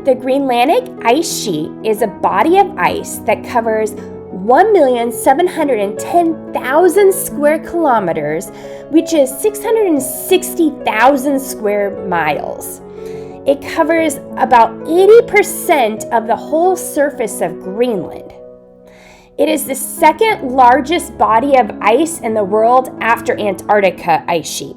The Greenland Ice Sheet is a body of ice that covers 1,710,000 square kilometers, which is 660,000 square miles. It covers about 80% of the whole surface of Greenland. It is the second largest body of ice in the world after Antarctica ice sheet.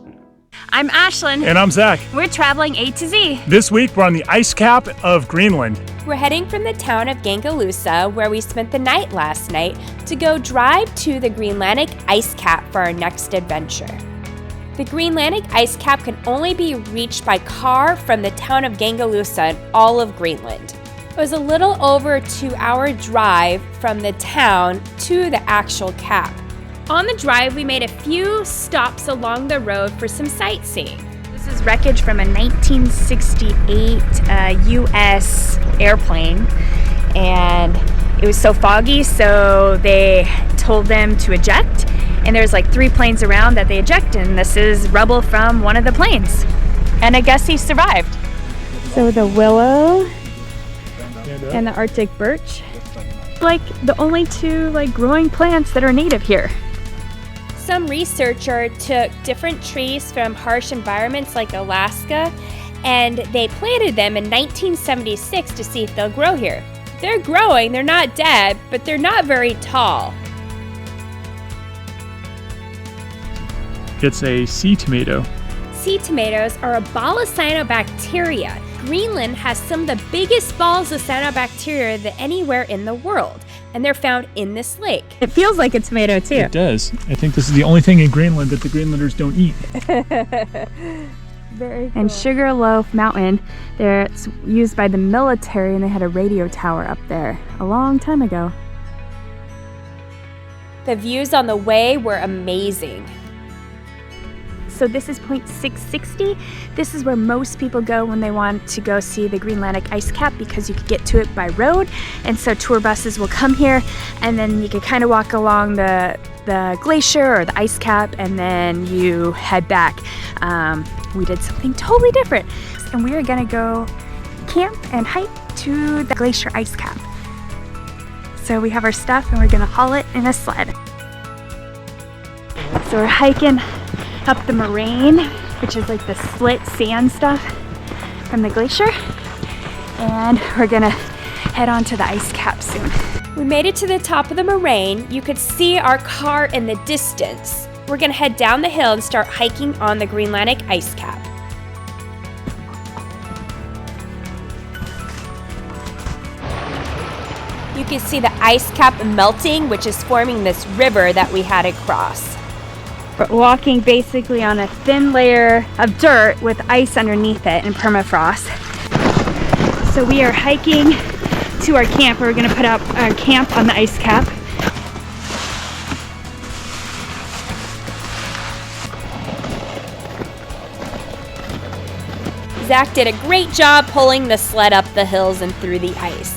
I'm Ashlyn. And I'm Zach. We're traveling A to Z. This week we're on the ice cap of Greenland. We're heading from the town of Kangerlussuaq, where we spent the night last night, to go drive to the Greenland Ice Cap for our next adventure. The Greenland Ice Cap can only be reached by car from the town of Kangerlussuaq in all of Greenland. It was a little over a 2-hour drive from the town to the actual cap. On the drive, we made a few stops along the road for some sightseeing. This is wreckage from a 1968 U.S. airplane, and it was so foggy, so they told them to eject, and there's like 3 planes around that they eject, and this is rubble from one of the planes. And I guess he survived. So the willow and the Arctic birch, like the only 2 growing plants that are native here. Some researcher took different trees from harsh environments like Alaska, and they planted them in 1976 to see if they'll grow here. They're growing, they're not dead, but they're not very tall. It's a sea tomato. Sea tomatoes are a ball of cyanobacteria. Greenland has some of the biggest balls of cyanobacteria than anywhere in the world, and they're found in this lake. It feels like a tomato too. It does. I think this is the only thing in Greenland that the Greenlanders don't eat. Very cool. And Sugarloaf Mountain, it's used by the military, and they had a radio tower up there a long time ago. The views on the way were amazing. So this is point 660. This is where most people go when they want to go see the Greenland Ice Cap, because you could get to it by road. And so tour buses will come here, and then you can kind of walk along the glacier or the ice cap, and then you head back. We did something totally different, and we are gonna go camp and hike to the glacier ice cap. So we have our stuff, and we're gonna haul it in a sled. So we're hiking up the moraine, which is like the split sand stuff from the glacier, and we're gonna head on to the ice cap soon. We made it to the top of the moraine. You could see our car in the distance. We're gonna head down the hill and start hiking on the Greenland Ice Cap. You can see the ice cap melting, which is forming this river that we had to cross. We're walking basically on a thin layer of dirt with ice underneath it and permafrost. So we are hiking to our camp. We're going to put up our camp on the ice cap. Zach did a great job pulling the sled up the hills and through the ice.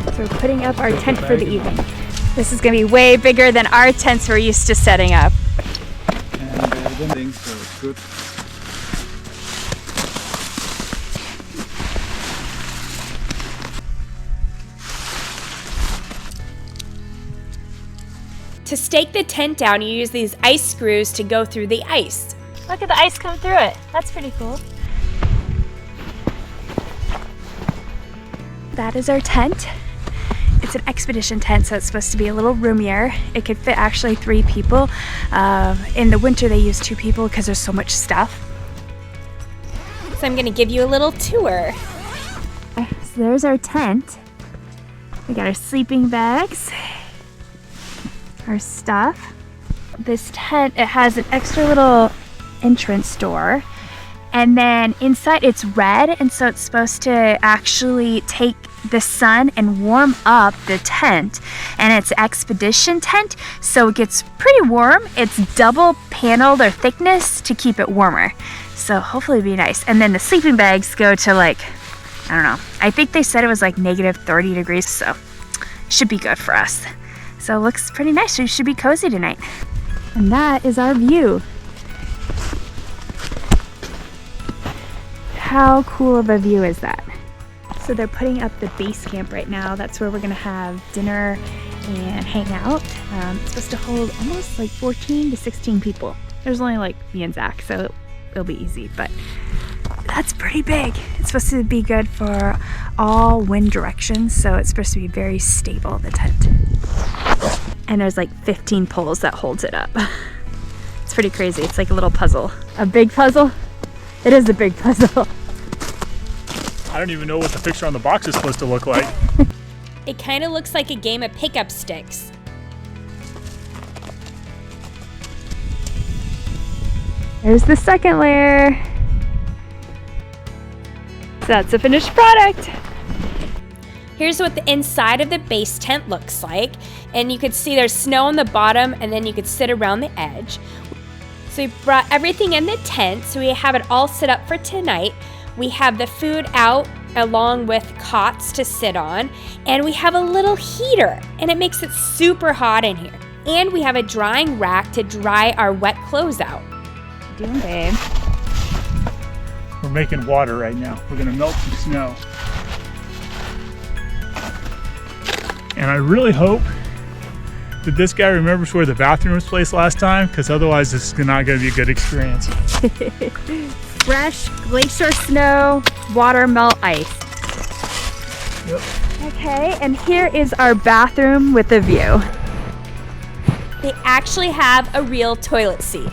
So we're putting up our tent for the evening. This is going to be way bigger than our tents we're used to setting up. And things, so it's good. To stake the tent down, you use these ice screws to go through the ice. Look at the ice come through it. That's pretty cool. That is our tent. It's an expedition tent, so it's supposed to be a little roomier. It could fit actually 3 people. In the winter, they use 2 people because there's so much stuff. So I'm gonna give you a little tour. So there's our tent. We got our sleeping bags, our stuff. This tent, it has an extra little entrance door. And then inside it's red, and so it's supposed to actually take the sun and warm up the tent. And it's an expedition tent, so it gets pretty warm. It's double paneled or thickness to keep it warmer. So hopefully it'll be nice. And then the sleeping bags go to I don't know. I think they said it was negative 30 degrees, so should be good for us. So it looks pretty nice. We should be cozy tonight. And that is our view. How cool of a view is that? So they're putting up the base camp right now. That's where we're gonna have dinner and hang out. It's supposed to hold almost like 14 to 16 people. There's only like me and Zach, so it'll be easy, but that's pretty big. It's supposed to be good for all wind directions, so it's supposed to be very stable, the tent. And there's like 15 poles that holds it up. It's pretty crazy. It's like a little puzzle. A big puzzle? It is a big puzzle. I don't even know what the picture on the box is supposed to look like. It kind of looks like a game of pickup sticks. There's the second layer. So that's the finished product. Here's what the inside of the base tent looks like. And you can see there's snow on the bottom, and then you could sit around the edge. So we brought everything in the tent, so we have it all set up for tonight. We have the food out along with cots to sit on, and we have a little heater, and it makes it super hot in here. And we have a drying rack to dry our wet clothes out. What you doing, babe? We're making water right now. We're gonna melt some snow. And I really hope that this guy remembers where the bathroom was placed last time, because otherwise this is not gonna be a good experience. Fresh glacier snow, water melt ice. Yep. Okay, and here is our bathroom with a view. They actually have a real toilet seat.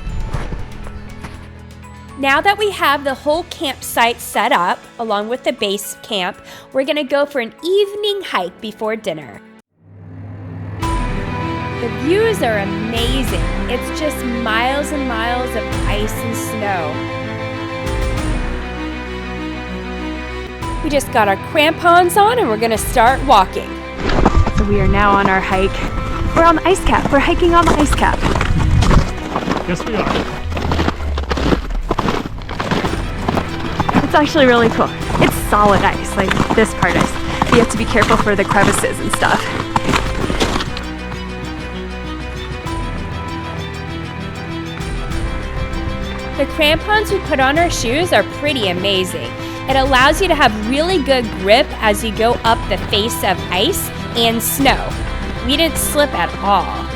Now that we have the whole campsite set up, along with the base camp, we're gonna go for an evening hike before dinner. The views are amazing. It's just miles and miles of ice and snow. We just got our crampons on and we're gonna start walking. So we are now on our hike. We're on the ice cap. We're hiking on the ice cap. Yes, we are. It's actually really cool. It's solid ice, like this part is. But you have to be careful for the crevices and stuff. The crampons we put on our shoes are pretty amazing. It allows you to have really good grip as you go up the face of ice and snow. We didn't slip at all.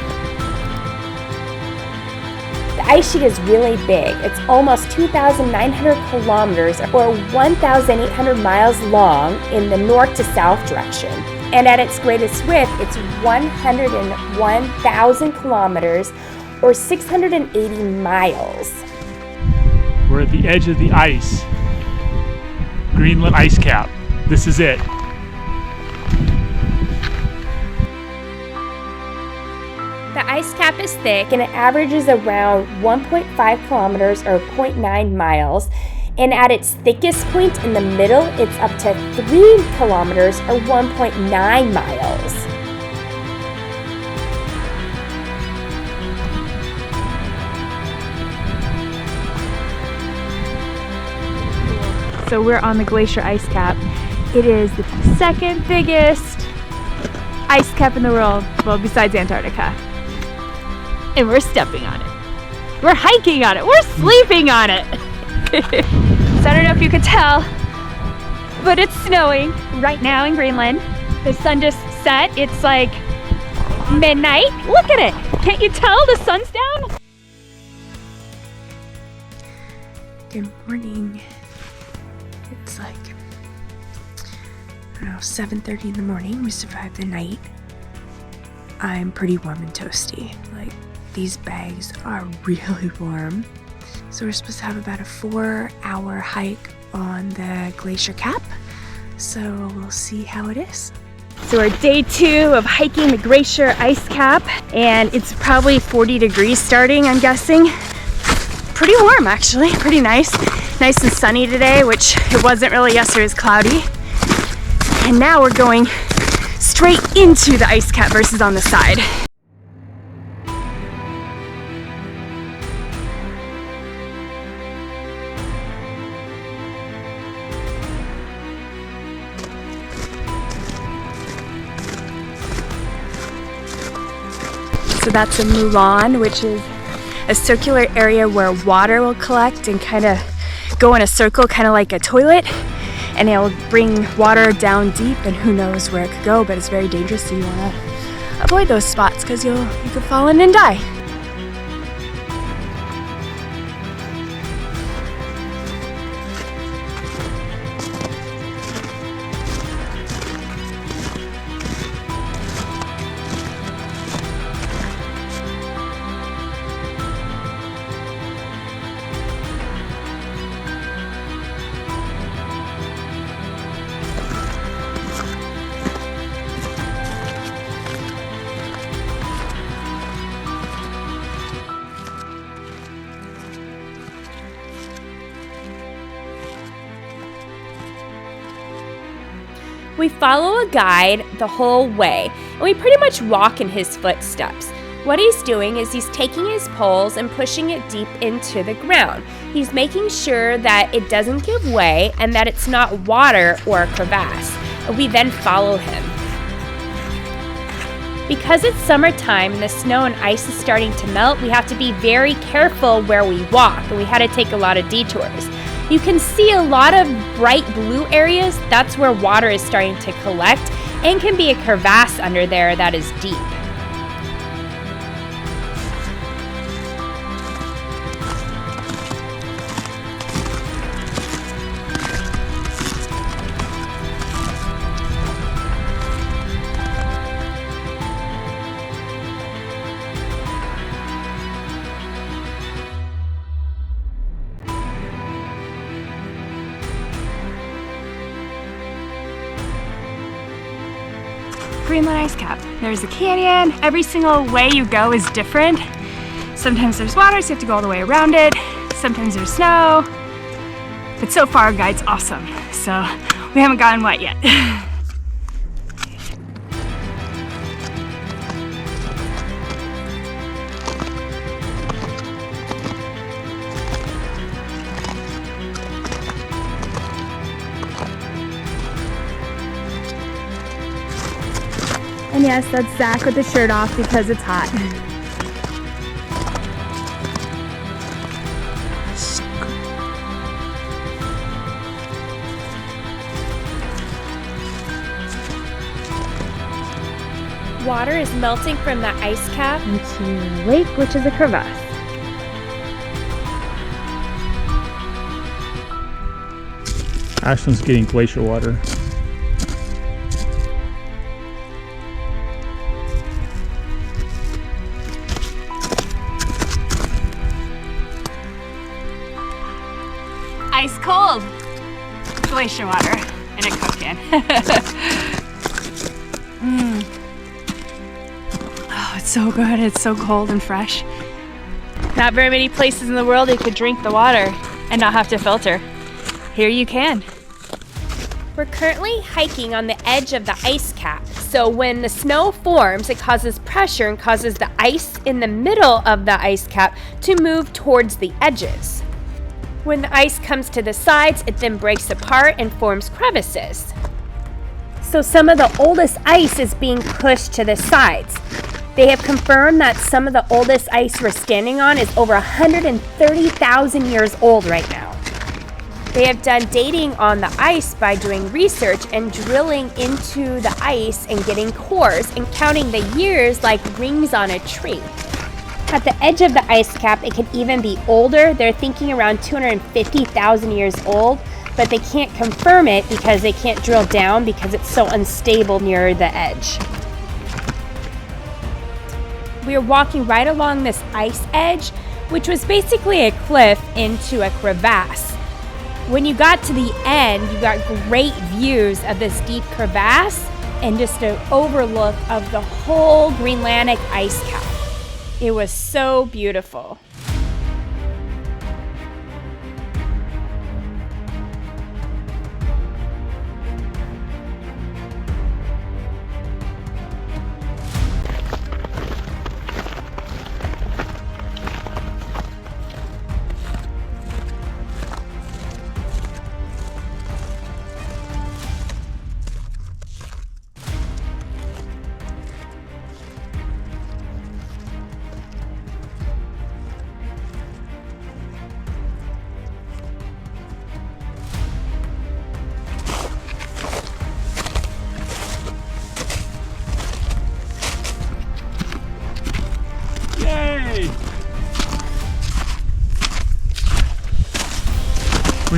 The ice sheet is really big. It's almost 2,900 kilometers or 1,800 miles long in the north to south direction. And at its greatest width, it's 101,000 kilometers or 680 miles. We're at the edge of the ice. Greenland Ice Cap. This is it. The ice cap is thick and it averages around 1.5 kilometers or 0.9 miles. And at its thickest point in the middle, it's up to 3 kilometers or 1.9 miles. So we're on the glacier ice cap. It is the second biggest ice cap in the world, well, besides Antarctica. And we're stepping on it. We're hiking on it. We're sleeping on it. So I don't know if you could tell, but it's snowing right now in Greenland. The sun just set. It's like midnight. Look at it. Can't you tell the sun's down? Good morning. It's like, I don't know, 7:30 in the morning. We survived the night. I'm pretty warm and toasty. Like, these bags are really warm. So we're supposed to have about a 4-hour hike on the glacier cap. So we'll see how it is. So we're day 2 of hiking the glacier ice cap, and it's probably 40 degrees starting, I'm guessing. Pretty warm, actually, pretty nice. Nice and sunny today, which it wasn't really yesterday, it was cloudy. And now we're going straight into the ice cap versus on the side. So that's a moulin, which is a circular area where water will collect and kind of go in a circle, kind of like a toilet, and it'll bring water down deep, and who knows where it could go, but it's very dangerous, so you want to avoid those spots because you could fall in and die. We follow a guide the whole way, and we pretty much walk in his footsteps. What he's doing is he's taking his poles and pushing it deep into the ground. He's making sure that it doesn't give way and that it's not water or a crevasse. We then follow him. Because it's summertime and the snow and ice is starting to melt, we have to be very careful where we walk, and we had to take a lot of detours. You can see a lot of bright blue areas. That's where water is starting to collect and can be a crevasse under there that is deep. Greenland Ice Cap. There's a canyon. Every single way you go is different. Sometimes there's water, so you have to go all the way around it. Sometimes there's snow. But so far, our guide's awesome. So we haven't gotten wet yet. And yes, that's Zach with the shirt off because it's hot. Water is melting from the ice cap Into the lake, which is a crevasse. Ashland's getting glacier water. Ice cold glacier water in a Coke can. Oh, it's so good. It's so cold and fresh. Not very many places in the world you could drink the water and not have to filter. Here you can. We're currently hiking on the edge of the ice cap, so when the snow forms, it causes pressure and causes the ice in the middle of the ice cap to move towards the edges. When the ice comes to the sides, it then breaks apart and forms crevices. So some of the oldest ice is being pushed to the sides. They have confirmed that some of the oldest ice we're standing on is over 130,000 years old right now. They have done dating on the ice by doing research and drilling into the ice and getting cores and counting the years like rings on a tree. At the edge of the ice cap, it could even be older. They're thinking around 250,000 years old, but they can't confirm it because they can't drill down because it's so unstable near the edge. We are walking right along this ice edge, which was basically a cliff into a crevasse. When you got to the end, you got great views of this deep crevasse and just an overlook of the whole Greenland ice cap. It was so beautiful.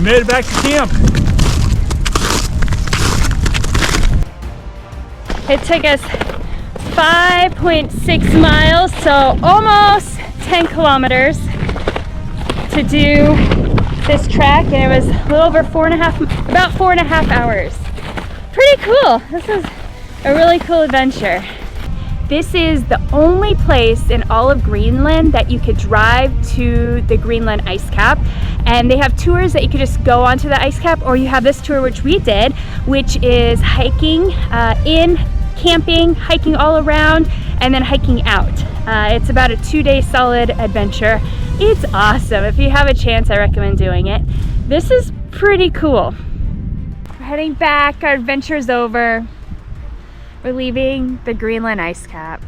made it back to camp. It took us 5.6 miles, so almost 10 kilometers to do this trek, and it was a little over about 4.5 hours. Pretty cool. This is a really cool adventure. This is the only place in all of Greenland that you could drive to the Greenland Ice Cap, and they have tours that you could just go onto the ice cap, or you have this tour which we did, which is hiking in, camping, hiking all around, and then hiking out. It's about a 2-day solid adventure. It's awesome. If you have a chance, I recommend doing it. This is pretty cool. We're heading back. Our adventure's over. We're leaving the Greenland Ice Cap.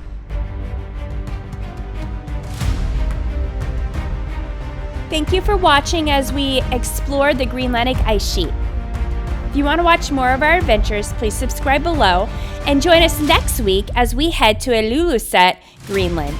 Thank you for watching as we explored the Greenlandic ice sheet. If you want to watch more of our adventures, please subscribe below and join us next week as we head to Kangerlussuaq, Greenland.